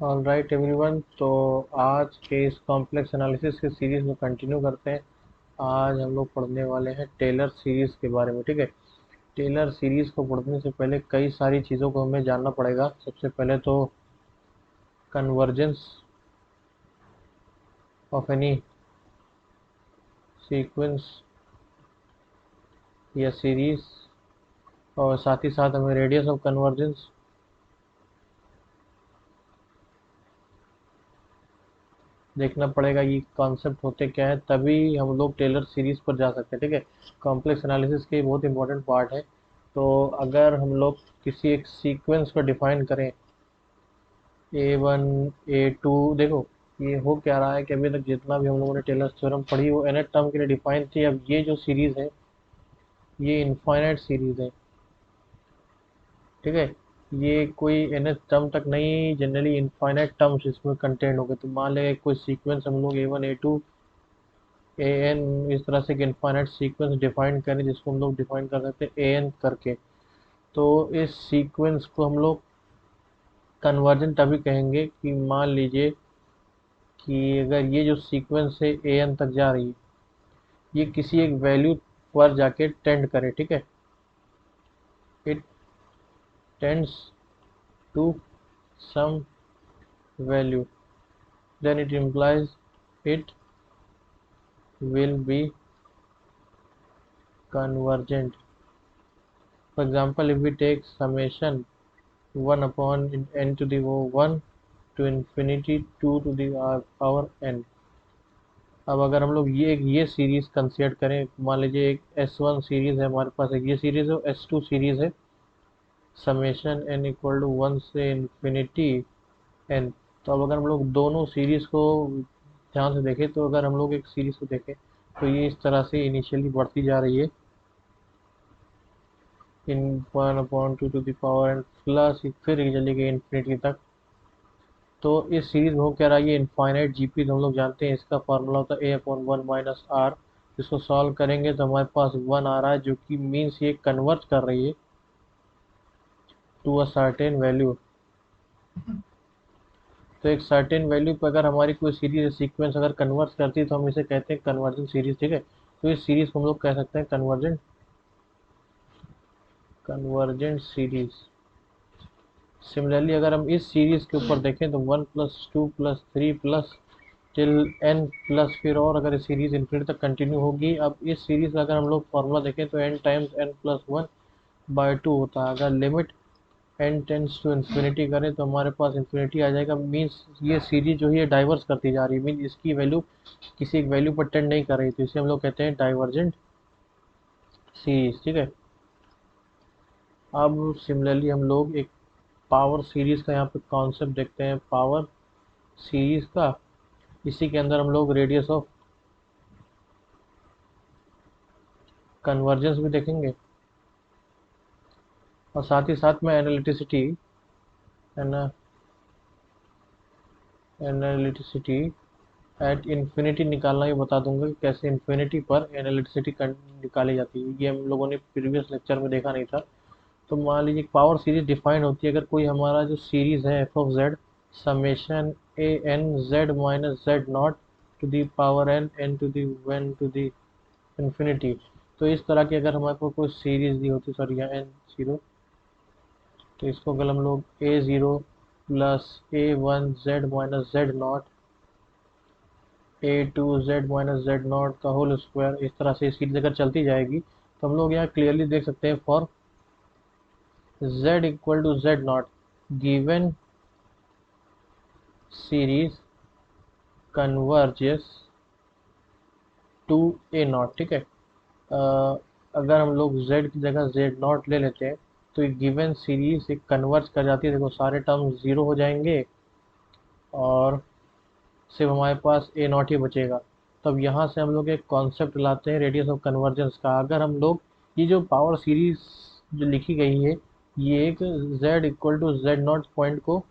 Alright everyone, तो आज के इस कॉम्प्लेक्स एनालिसिस के सीरीज में कंटिन्यू करते हैं। आज हम लोग पढ़ने वाले हैं टेलर सीरीज के बारे में। ठीक है। टेलर सीरीज को पढ़ने से पहले कई सारी चीज़ों को हमें जानना पड़ेगा। सबसे पहले तो कन्वर्जेंस ऑफ एनी सीक्वेंस या सीरीज, और साथ ही साथ हमें रेडियस ऑफ कन्वर्जेंस देखना पड़ेगा। ये कॉन्सेप्ट होते क्या है, तभी हम लोग टेलर सीरीज पर जा सकते हैं। ठीक है। कॉम्प्लेक्स एनालिसिस के बहुत इंपॉर्टेंट पार्ट है। तो अगर हम लोग किसी एक सीक्वेंस को डिफाइन करें, A1 A2, देखो ये हो क्या रहा है कि अभी तक जितना भी हम लोगों ने टेलर थ्योरम पढ़ी वो nth टर्म के लिए डिफाइन थी। अब ये जो सीरीज है ये इनफाइनाइट सीरीज है। ठीक है। ये कोई nth टर्म तक नहीं, जनरली इनफाइनाइट टर्म्स इसमें कंटेंट हो गए। तो मान लें कोई सीक्वेंस हम लोग A1 A2 AN इस तरह से एक इनफाइनाइट सीक्वेंस डिफाइन करें, जिसको हम लोग डिफाइन कर सकते हैं AN करके। तो इस सीक्वेंस को हम लोग कन्वर्जेंट तभी कहेंगे कि मान लीजिए कि अगर ये जो सीक्वेंस है AN तक जा रही है, ये किसी एक वैल्यू पर जाके टेंड करे। ठीक है। It tends to some value, then it implies it will be convergent. For example, if we take summation 1 upon n to the 1 to infinity 2 to the power n। अब अगर हम लोग ये सीरीज कंसीडर करें, मान लीजिए एक S1 सीरीज है हमारे पास, एक ये सीरीज है, S2 सीरीज है, समेशन n इक्वल टू 1 से इन्फिनिटी n। तो अब अगर हम लोग दोनों सीरीज को ध्यान से देखें, तो अगर हम लोग एक सीरीज को देखें तो ये इस तरह से इनिशियली बढ़ती जा रही है in 1/2 to the power N plus, फिर ये चली गई इन्फिनिटी तक। तो इस सीरीज में हो क्या रहा है, ये इनफाइनाइट जीपी हम लोग जानते हैं, इसका फार्मूला होता है A/1 माइनस आर। इसको सॉल्व करेंगे तो हमारे पास 1 आ रहा है, जो कि मीन्स ये कन्वर्ट कर रही है टू अ सर्टेन वैल्यू। तो एक सर्टेन वैल्यू पर अगर हमारी कोई सीरीज सीक्वेंस अगर कन्वर्ट करती है तो हम इसे कहते हैं कन्वर्जेंट सीरीज। ठीक है। तो इस सीरीज को हम लोग कह सकते हैं कन्वर्जेंट सीरीज। सिमिलरली अगर हम इस सीरीज के ऊपर देखें तो 1+2+3+ टिल n प्लस, फिर और अगर सीरीज इन्फिनिटी तक कंटिन्यू होगी। अब इस सीरीज का अगर हम लोग फॉर्मूला देखें तो n टाइम्स n+1/2 होता है। अगर limit n tends to infinity करें तो हमारे पास इन्फिनिटी आ जाएगा। मीन्स ये सीरीज जो है ये डाइवर्स करती जा रही है, मीन्स इसकी वैल्यू किसी एक वैल्यू पर टेंड नहीं कर रही, तो इसे हम लोग कहते हैं डाइवर्जेंट सीरीज। ठीक है। अब सिमिलरली हम लोग एक पावर सीरीज का यहाँ पे कॉन्सेप्ट देखते हैं, पावर सीरीज का। इसी के अंदर हम लोग रेडियस ऑफ कन्वर्जेंस भी देखेंगे, और साथ ही साथ में एनालिटिसिटी एट इन्फिनिटी निकालना भी बता दूंगा कि कैसे इन्फिनिटी पर एनालिटिसिटी निकाली जाती है। ये हम लोगों ने प्रीवियस लेक्चर में देखा नहीं था। तो मान लीजिए पावर सीरीज डिफाइन होती है, अगर कोई हमारा जो सीरीज है F of Z summation a n z - z0 to the power n to the one to the infinity. तो इस तरह की अगर हमारे पास कोई सीरीज दी होती, सॉरी यहाँ n0, तो इसको अगर हम लोग a0 + a1 z - z0 a2 z - z0 का होल स्क्वायर, इस तरह से सीरीज अगर चलती जाएगी तो हम लोग यहाँ क्लियरली देख सकते हैं for z equal to z0 given series converges to a0। ठीक है। अगर हम लोग z की जगह z0 ले लेते हैं तो एक गिवन सीरीज एक कन्वर्ज कर जाती है। देखो सारे टर्म ज़ीरो हो जाएंगे और सिर्फ हमारे पास a0 ही बचेगा। तब यहाँ से हम लोग एक कॉन्सेप्ट लाते हैं रेडियस ऑफ कन्वर्जेंस का। अगर हम लोग ये जो पावर सीरीज जो लिखी गई है, ये एक z equal to z0 point को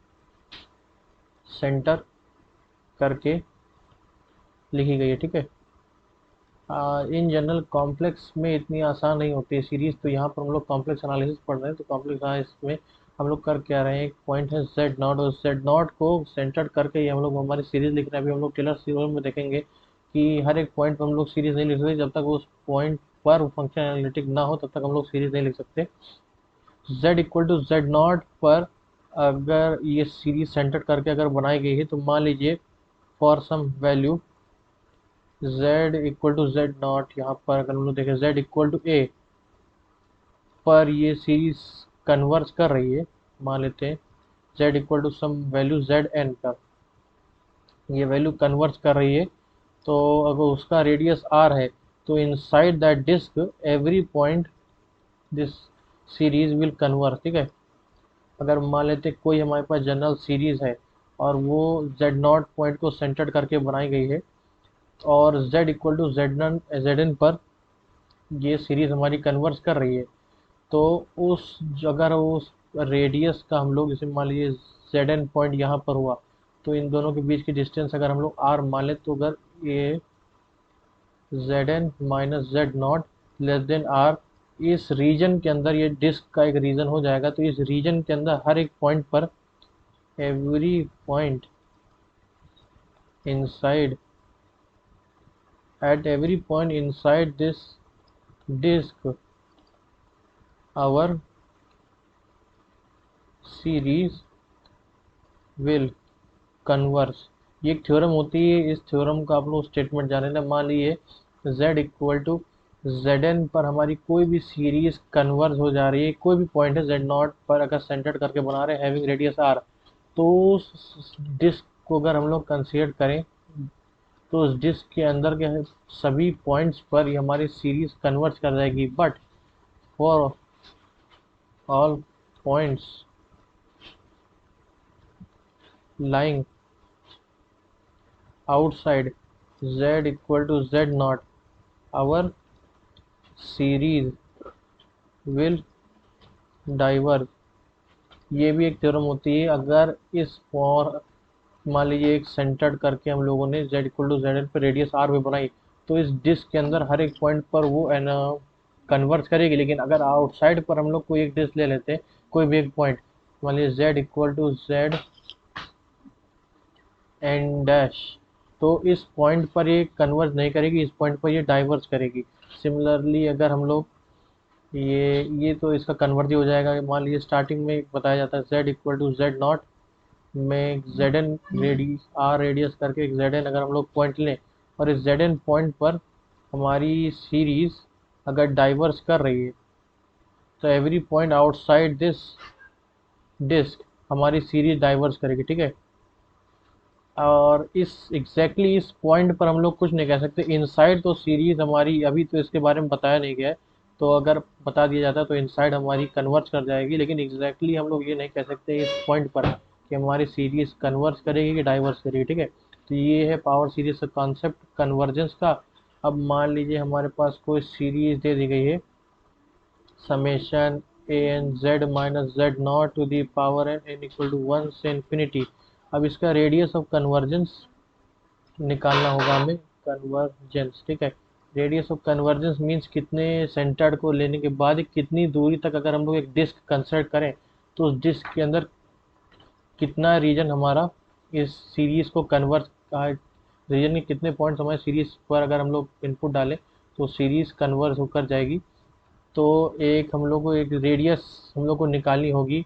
सेंटर करके लिखी गई है। ठीक है। इन जनरल कॉम्प्लेक्स में इतनी आसान नहीं होती है सीरीज, तो यहाँ पर हम लोग कॉम्प्लेक्स एनालिसिस पढ़ रहे हैं, तो कॉम्प्लेक्स एनालिसिस में हम लोग कर क्या रहे हैं, एक पॉइंट है जेड नॉट, और जेड नॉट को सेंटर करके ही हम लोग हमारी सीरीज लिख रहे हैं। अभी हम लोग टेलर सीरीज में देखेंगे कि हर एक पॉइंट पर हम लोग सीरीज नहीं लिख सकते, जब तक उस पॉइंट पर फंक्शन एनालिटिक ना हो तब तक हम लोग सीरीज नहीं लिख सकते। z equal to Z not पर अगर ये सीरीज सेंटर करके अगर बनाई गई है, तो मान लीजिए for some value z equal to Z not, यहाँ पर अगर हम लोग देखें z इक्वल टू a पर ये सीरीज कन्वर्ज कर रही है, मान लेते हैं z equal to some value Z N पर ये वैल्यू कन्वर्ज कर रही है, तो अगर उसका रेडियस r है, तो inside that disc every point this series will converge, ठीक है। अगर मान लेते कोई हमारे पास जनरल सीरीज है और वो जेड नॉट पॉइंट को सेंटर्ड करके बनाई गई है, और z equal to Z N पर ये सीरीज हमारी कन्वर्ज कर रही है, तो उस अगर उस रेडियस का हम लोग जैसे मान लीजिए जेड एन पॉइंट यहाँ पर हुआ, तो इन दोनों के बीच की डिस्टेंस अगर हम लोग r मान लें, तो अगर ये Z N minus Z not less than r, इस रीजन के अंदर ये डिस्क का एक रीजन हो जाएगा, तो इस रीजन के अंदर हर एक पॉइंट पर every point inside at every point inside this disk our series will converge। ये एक थ्योरम होती है, इस थ्योरम का आप लोग स्टेटमेंट जाने ना, मान लीजिए z equal to Z N पर हमारी कोई भी सीरीज कन्वर्ज हो जा रही है, कोई भी पॉइंट है जेड नॉट पर अगर सेंटर्ड करके बना रहे हैं हैविंग रेडियस r, तो उस डिस्क को अगर हम लोग कंसीडर करें, तो उस डिस्क के अंदर के सभी पॉइंट्स पर ये हमारी सीरीज कन्वर्ज कर जाएगी, but for all points lying outside z equal to Z not our series will diverge. ये भी एक थ्योरम होती है, अगर इस फॉर मान लीजिए एक सेंटर्ड करके हम लोगों ने z equal to Z N पर रेडियस r पे बनाई, तो इस डिस्क के अंदर हर एक पॉइंट पर वो कन्वर्ज करेगी, लेकिन अगर आउटसाइड पर हम लोग कोई एक डिस्क ले लेते हैं, कोई भी एक पॉइंट मान लीजिए z equal to Z N dash, तो इस पॉइंट पर ये कन्वर्ज नहीं करेगी, इस पॉइंट पर ये डाइवर्ज करेगी। सिमिलरली अगर हम लोग ये तो इसका कन्वर्ज ही हो जाएगा। मान लीजिए स्टार्टिंग में बताया जाता है z equal to Z not में जेड एन आर रेडियस करके एक जेड एन अगर हम लोग पॉइंट लें, और इस जेड एन पॉइंट पर हमारी सीरीज अगर डाइवर्स कर रही है, तो every point outside this disc हमारी सीरीज डाइवर्स करेगी, ठीक है। और इस पॉइंट पर हम लोग कुछ नहीं कह सकते, इनसाइड तो सीरीज हमारी अभी तो इसके बारे में बताया नहीं गया है, तो अगर बता दिया जाता तो इनसाइड हमारी कन्वर्ज कर जाएगी, लेकिन हम लोग ये नहीं कह सकते इस पॉइंट पर कि हमारी सीरीज कन्वर्ज करेगी कि डाइवर्स करेगी, ठीक है। तो ये है पावर सीरीज का कॉन्सेप्ट कन्वर्जेंस का। अब मान लीजिए हमारे पास कोई सीरीज दे दी गई है, summation A N Z minus Z not to the power N equal to 1 से इन्फिनिटी। अब इसका रेडियस ऑफ कन्वर्जेंस निकालना होगा हमें, कन्वर्जेंस, ठीक है। रेडियस ऑफ कन्वर्जेंस मीन्स कितने सेंटर्ड को लेने के बाद कितनी दूरी तक अगर हम लोग एक डिस्क कंसिडर करें, तो उस डिस्क के अंदर कितना रीजन हमारा इस सीरीज को कन्वर्ज, रीजन के कितने पॉइंट्स हमारे सीरीज पर अगर हम लोग इनपुट डालें तो सीरीज कन्वर्ज होकर जाएगी। तो एक हम लोग को एक रेडियस हम लोग को निकालनी होगी,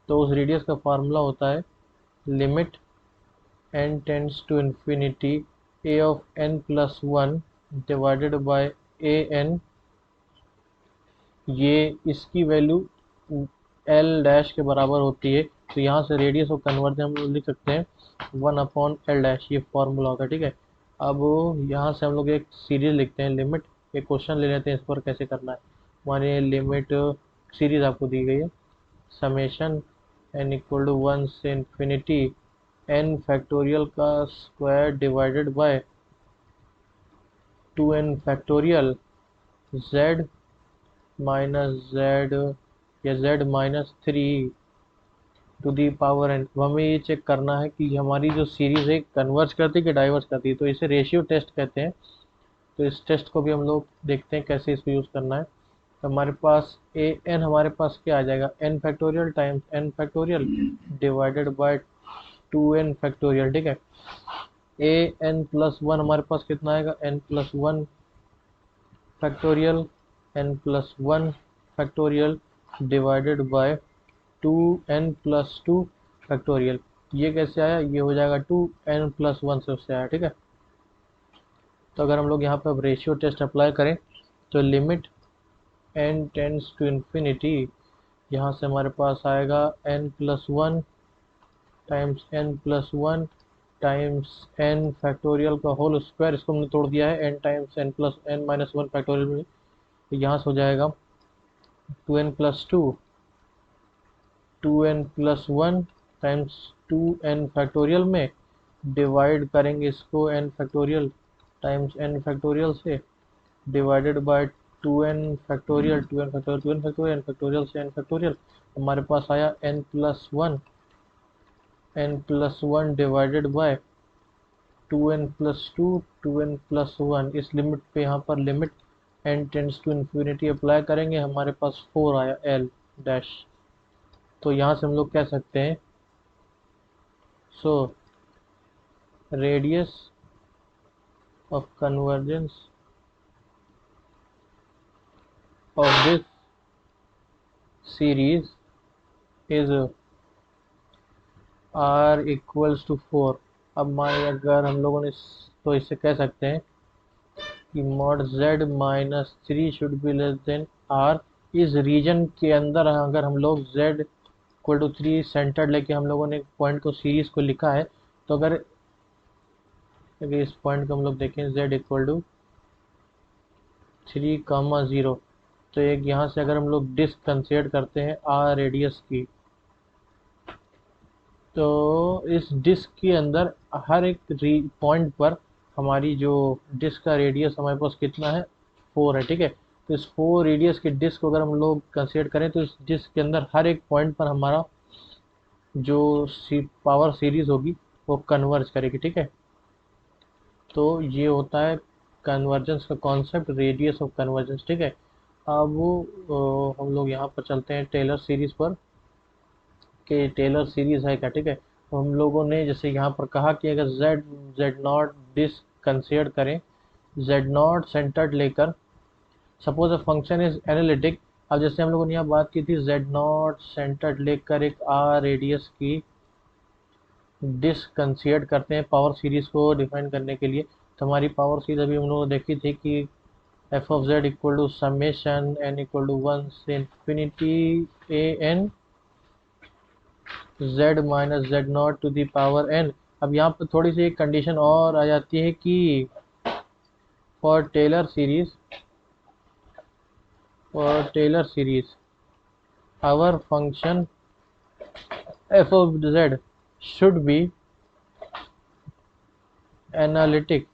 तो उस रेडियस का फार्मूला होता है limit n tends to infinity a of n plus 1 divided by a n। ये इसकी वैल्यू l डैश के बराबर होती है, तो यहाँ से रेडियस ऑफ कन्वर्जन हम लोग लिख सकते हैं 1 अपॉन l डैश, ये फॉर्मूला होता है, ठीक है। अब यहाँ से हम लोग एक सीरीज लिखते हैं, लिमिट, एक क्वेश्चन ले लेते हैं इस पर कैसे करना है। मानिए लिमिट सीरीज आपको दी गई है, समेशन n इक्वल टू 1 से इन्फिनिटी n फैक्टोरियल का square divided by 2n factorial z minus z या z minus 3 to the power n। हमें ये चेक करना है कि हमारी जो सीरीज है कन्वर्ज करती है कि डाइवर्ज करती है, तो इसे रेशियो टेस्ट कहते हैं। तो इस टेस्ट को भी हम लोग देखते हैं कैसे इसको यूज़ करना है। तो हमारे पास ए एन हमारे पास क्या आ जाएगा, N factorial times N factorial divided by 2n factorial, ठीक है। ए एन प्लस वन हमारे पास कितना आएगा, N plus one factorial N plus one factorial divided by 2n+2 factorial. ये कैसे आया, ये हो जाएगा 2n+1 से उससे आया, ठीक है। तो अगर हम लोग यहाँ पे अब रेशियो टेस्ट अप्लाई करें तो limit n tends to infinity, यहाँ से हमारे पास आएगा n+1 times n+1 times n factorial का होल स्क्वायर, इसको हमने तोड़ दिया है n टाइम्स n+n-1 फैक्टोरियल में, तो यहाँ से हो जाएगा 2n+2 2n+1 times 2n factorial में डिवाइड करेंगे इसको n factorial times n factorial से divided by 2n factorial n factorial से n फैक्टोरियल, हमारे पास आया n+1 डिवाइडेड बाय 2n+2 इस लिमिट पे यहाँ पर limit n tends to infinity apply करेंगे, हमारे पास 4 आया l डैश। तो यहाँ से हम लोग कह सकते हैं, so radius of convergence of this series is r equals to 4। अब मान अगर हम लोगों ने तो इससे कह सकते हैं कि mod z minus three should be less than r। इस रीजन के अंदर अगर हम लोग z इक्वल टू 3 सेंटर लेके हम लोगों ने पॉइंट को सीरीज को लिखा है, तो अगर इस पॉइंट को हम लोग देखें z इक्वल टू 3,0, तो एक यहाँ से अगर हम लोग डिस्क कंसीडर करते हैं r रेडियस की, तो इस डिस्क के अंदर हर एक पॉइंट पर हमारी जो डिस्क का रेडियस हमारे पास कितना है, 4 है, ठीक है। तो इस 4 रेडियस के डिस्क को अगर हम लोग कंसीडर करें तो इस डिस्क के अंदर हर एक पॉइंट पर हमारा जो पावर सीरीज होगी वो कन्वर्ज करेगी, ठीक है। तो ये होता है कन्वर्जेंस का कॉन्सेप्ट, रेडियस ऑफ कन्वर्जेंस, ठीक है। अब हम लोग यहाँ पर चलते हैं टेलर सीरीज पर, कि टेलर सीरीज है क्या, ठीक है। तो हम लोगों ने जैसे यहाँ पर कहा कि अगर जेड नॉट डिस्क कंसीडर करें, जेड नॉट सेंटर्ड लेकर, suppose a function is analytic. अब जैसे हम लोगों ने यहाँ बात की थी जेड नॉट सेंटर्ड लेकर एक आर रेडियस की डिस्क कंसीडर करते हैं पावर सीरीज को डिफाइन करने के लिए। तो हमारी पावर सीरीज अभी हम लोगों ने देखी थी कि F of Z equal to summation N equal to 1 से infinity A N z minus Z not to the power n। अब यहाँ पर थोड़ी सी एक कंडीशन और आ जाती है कि for Taylor series our function f of z should be analytic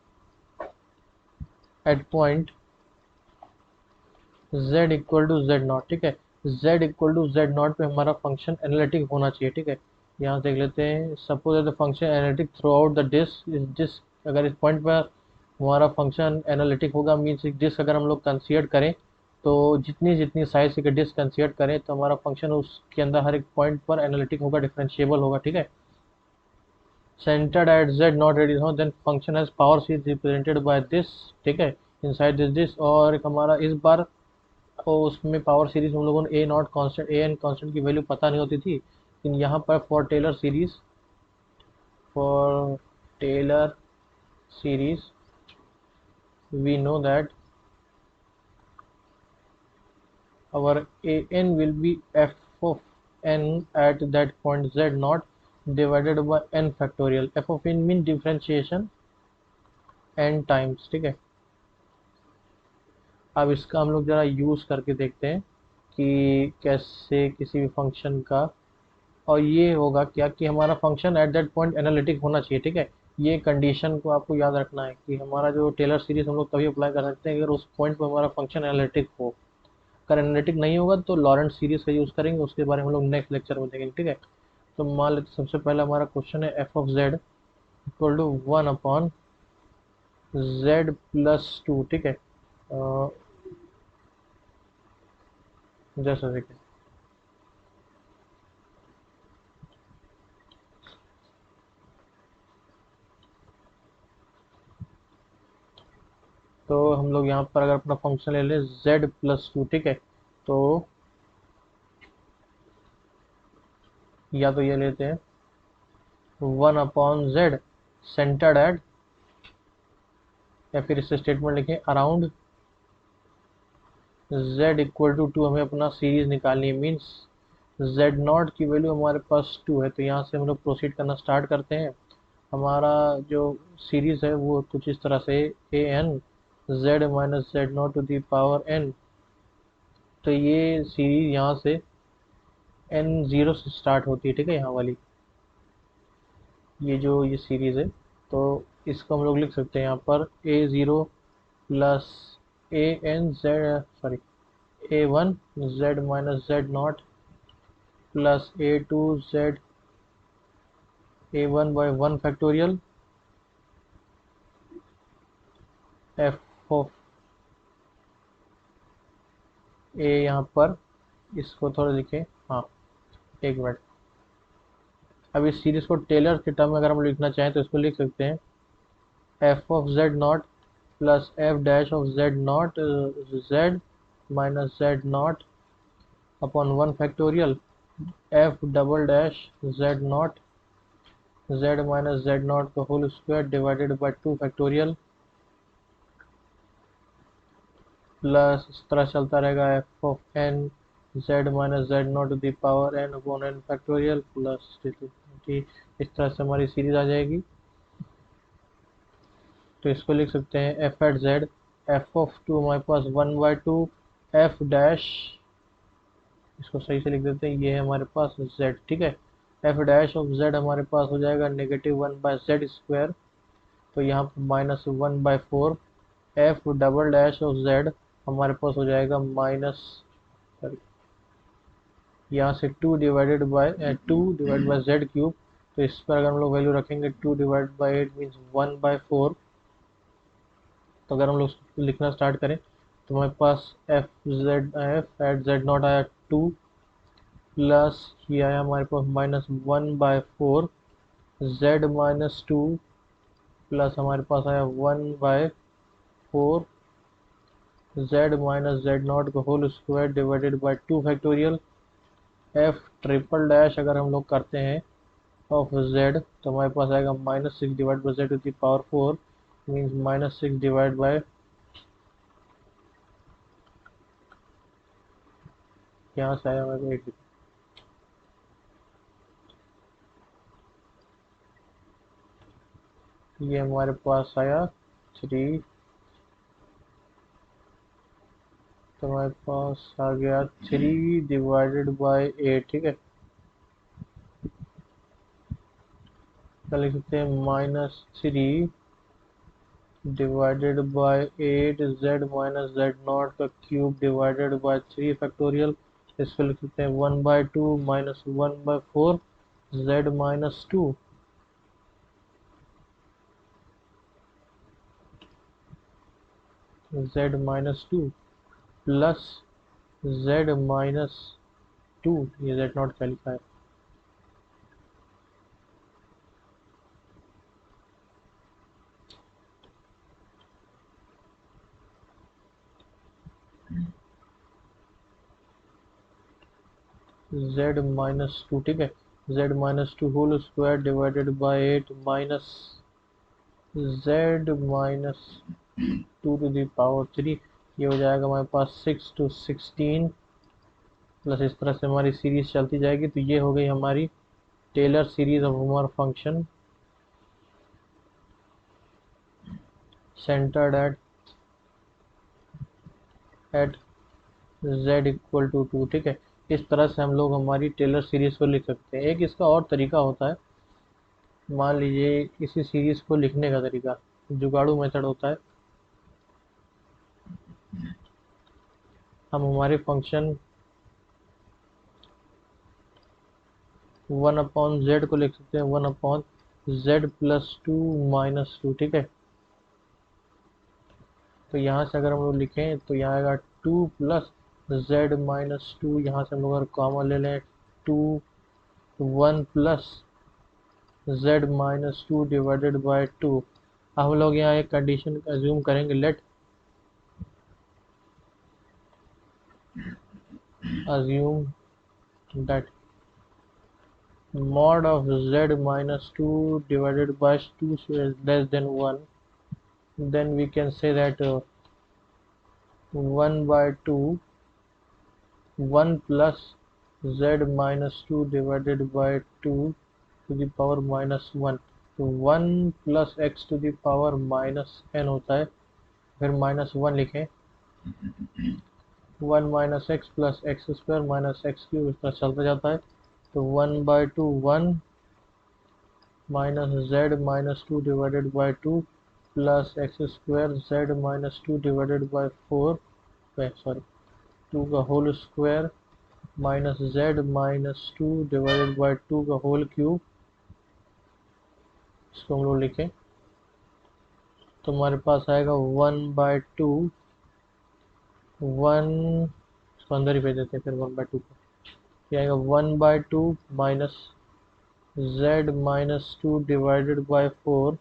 at point z equal to Z nought, ठीक है। z equal to Z nought पे हमारा फंक्शन एनालिटिक होना चाहिए, ठीक है। यहाँ देख लेते हैं, suppose the function analytic throughout the disc, इस डिस्क अगर इस पॉइंट पर हमारा फंक्शन एनालिटिक होगा, मीन्स डिस्क अगर हम लोग कंसीडर करें तो जितनी जितनी साइज की डिस्क कंसीडर करें तो हमारा फंक्शन उसके अंदर हर एक पॉइंट पर एनालिटिक होगा, डिफरेंशिएबल होगा, ठीक है। centered at z not ready हो, then function has power series represented by this, ठीक है, inside this और एक हमारा इस बार तो उसमें पावर सीरीज हम लोगों ने a naught constant a n constant की वैल्यू पता नहीं होती थी, लेकिन यहाँ पर for Taylor series we know that our a n will be f of n at that point z naught divided by n factorial, f of n mean differentiation n times, ठीक है। अब इसका हम लोग जरा यूज करके देखते हैं कि कैसे किसी भी फंक्शन का, और ये होगा क्या कि हमारा function at that point analytic होना चाहिए, ठीक है। ये कंडीशन को आपको याद रखना है कि हमारा जो टेलर सीरीज हम लोग तभी अप्लाई कर सकते हैं अगर उस पॉइंट पर हमारा फंक्शन एनालिटिक हो। अगर एनालिटिक नहीं होगा तो लॉरेंट सीरीज का यूज करेंगे, उसके बारे में हम लोग नेक्स्ट लेक्चर में देखेंगे, ठीक है। तो मान लेते सबसे पहले हमारा क्वेश्चन है F of Z equal to 1 upon z+2, ठीक है। Just a second. तो हम लोग यहाँ पर अगर अपना फंक्शन ले लें z+2, ठीक है, तो या तो ये लेते हैं 1/z सेंटर्ड एट, या फिर इस स्टेटमेंट लिखें अराउंड z=2। हमें अपना सीरीज निकालनी है, मीन्स z0 की वैल्यू हमारे पास 2 है। तो यहाँ से हम लोग प्रोसीड करना स्टार्ट करते हैं। हमारा जो सीरीज है वो कुछ इस तरह से an z minus z0 to the power n। तो ये सीरीज यहाँ से n0 से स्टार्ट होती है, ठीक है, यहाँ वाली ये सीरीज है। तो इसको हम लोग लिख सकते हैं यहाँ पर a0 plus a1 z minus z0 plus a2 z a1/1 factorial f of a। यहाँ पर इसको थोड़ा लिखें, हाँ, एक मिनट। अब इस सीरीज को टेलर के टर्म में अगर हम लिखना चाहें तो इसको लिख सकते हैं f of z0 plus f dash of z0 z minus z0 upon 1 factorial f double dash z0 z minus z0 का whole square divided by 2 factorial, plus इस तरह चलता रहेगा f of n z minus z0 to the power n upon n factorial plus इस तरह से हमारी series आ जाएगी। तो इसको लिख सकते हैं f at z, f of 2 हमारे पास 1/2 f डैश, इसको सही से लिख देते हैं, ये है हमारे पास z, ठीक है। f डैश ऑफ z हमारे पास हो जाएगा -1/z²। तो यहाँ पर -1/4 f double dash of z हमारे पास हो जाएगा यहाँ से 2 डिवाइड बाय z³। तो इस पर अगर हम लोग वैल्यू रखेंगे 2/8 मीन्स 1/4। तो अगर हम लोग लिखना स्टार्ट करें तो हमारे पास f एट z0 आया 2, प्लस ये आया हमारे पास -1/4 z माइनस 2, प्लस हमारे पास आया 1/4 z माइनस z0 का whole square divided by 2 factorial f triple dash अगर हम लोग करते हैं ऑफ z तो हमारे पास आएगा -6 divide by z to the power 4 means -6 divide by, यहाँ से आया हमारे को 8। ये हमारे पास आया 3। तो हमारे पास आ गया 3/8, ठीक है। क्या लिख सकते हैं -3 divided by 8 z minus z0 का क्यूब डिवाइडेड बाय 3 फैक्टोरियल। इसको लिख सकते हैं 1/2 minus 1/4 z minus 2 z minus 2 plus z minus 2, ये z0 क्या लिखा है, z माइनस 2, ठीक है। z minus 2 whole square divided by 8 minus z minus 2 to the power 3। ये हो जाएगा हमारे पास 6 to 16, प्लस इस तरह से हमारी सीरीज चलती जाएगी। तो ये हो गई हमारी टेलर सीरीज ऑफ हमारा फंक्शन सेंटर्ड एट z=2, ठीक है। इस तरह से हम लोग हमारी टेलर सीरीज को लिख सकते हैं। एक इसका और तरीका होता है, मान लीजिए इसी सीरीज को लिखने का तरीका जुगाड़ू मेथड होता है। हम हमारे फंक्शन 1/z को लिख सकते हैं 1/z+2 - 2, ठीक है। तो यहाँ से अगर हम लोग लिखें तो यहाँ आएगा 2 प्लस z माइनस टू, यहाँ से हम लोग अगर कॉमन ले लें 2 1 plus z minus two divided by 2। हम लोग यहाँ एक कंडीशन अज्यूम करेंगे, late assume that mod of z minus 2 divided by 2 is less than 1, then we can say that 1 by 2 1 plus z minus 2 divided by 2 to the power minus 1, तो 1 plus x to the power minus n होता है, फिर minus 1 लिखें, 1 minus x plus x square minus x cube, इस तरह चलता जाता है। तो 1 by two 1 minus z minus two divided by 2 plus x square z minus two divided by 4, sorry 2 का whole square minus z minus two divided by 2 का whole cube, इसको हम लोग लिखें तो हमारे पास आएगा 1 बाई टू 1, इसको अंदर ही भेज देते हैं फिर 1 बाई टू को, ये आएगा 1 by two minus z minus two divided by 4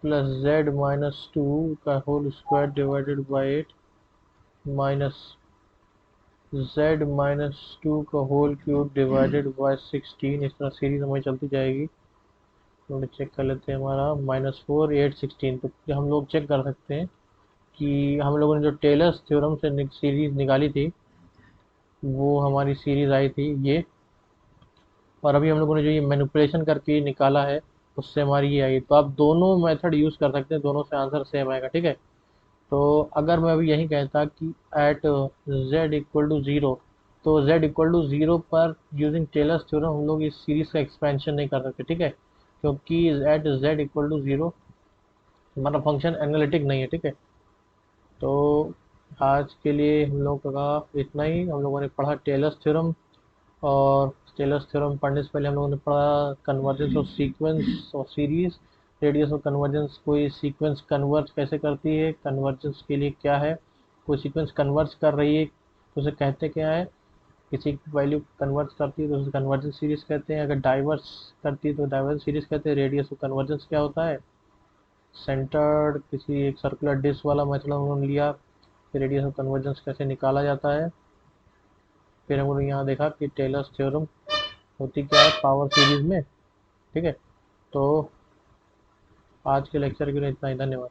plus z minus two का whole square divided by 8 minus z minus two का होल क्यूब डिवाइडेड बाई 16। इस तरह सीरीज हमारी चलती जाएगी। तो चेक कर लेते हैं, हमारा -4 8 16। तो हम लोग चेक कर सकते हैं कि हम लोगों ने जो टेलर्स थ्योरम से सीरीज निकाली थी वो हमारी सीरीज आई थी ये, और अभी हम लोगों ने जो ये मैनिपुलेशन करके निकाला है उससे हमारी ये आई। तो आप दोनों मेथड यूज़ कर सकते हैं, दोनों से आंसर सेम आएगा, ठीक है। तो अगर मैं अभी यही कहता कि at z equal to zero, तो z इक्वल टू ज़ीरो पर यूजिंग टेलर्स थ्योरम हम लोग इस सीरीज का एक्सपेंशन नहीं कर सकते, ठीक है, क्योंकि at z equal to zero हमारा फंक्शन एनालिटिक नहीं है, ठीक है। तो आज के लिए हम लोग का इतना ही। हम लोगों ने पढ़ा टेलर्स थ्योरम, और टेलर्स थ्योरम पढ़ने से पहले हम लोगों ने पढ़ा कन्वर्जेंस ऑफ सीक्वेंस और सीरीज, रेडियस ऑफ कन्वर्जेंस, कोई सीक्वेंस कन्वर्ज कैसे करती है, कन्वर्जेंस के लिए क्या है, कोई सीक्वेंस कन्वर्ज कर रही है तो उसे कहते क्या है, किसी की वैल्यू कन्वर्ज करती है तो उसे कन्वर्जेंस सीरीज कहते हैं, अगर डाइवर्स करती है तो डाइवर्स सीरीज कहते हैं। रेडियस ऑफ कन्वर्जेंस क्या होता है, सेंटर्ड किसी एक सर्कुलर डिस्क वाला मेथड उन्होंने लिया, फिर रेडियस ऑफ कन्वर्जेंस कैसे निकाला जाता है। फिर हम लोग यहाँ देखा कि टेलर्स थ्योरम होती क्या है पावर सीरीज में, ठीक है। तो आज के लेक्चर के लिए इतना ही, धन्यवाद।